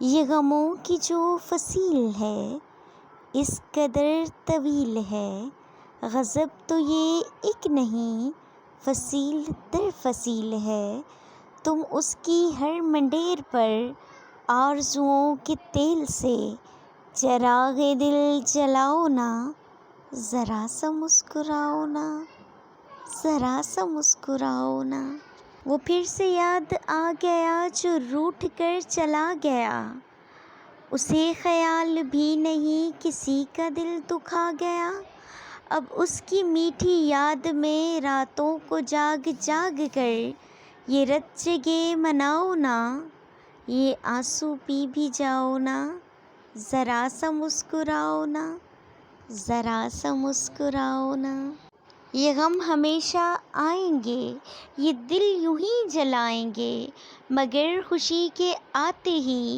یہ غموں کی جو فصیل ہے اس قدر طویل ہے، غضب تو یہ ایک نہیں فصیل در فصیل ہے۔ تم اس کی ہر منڈیر پر آرزوؤں کے تیل سے چراغ دل جلاؤ نا، ذرا سا مسکراؤ نا، ذرا سا مسکراؤ نا۔ وہ پھر سے یاد آ گیا جو روٹھ کر چلا گیا، اسے خیال بھی نہیں کسی کا دل دکھا گیا۔ اب اس کی میٹھی یاد میں راتوں کو جاگ جاگ کر یہ رت جگے مناؤ نا، یہ آنسو پی بھی جاؤ نا، ذرا سا مسکراؤ نا، ذرا سا مسکراؤ نا۔ یہ غم ہمیشہ آئیں گے، یہ دل یوں ہی جلائیں گے، مگر خوشی کے آتے ہی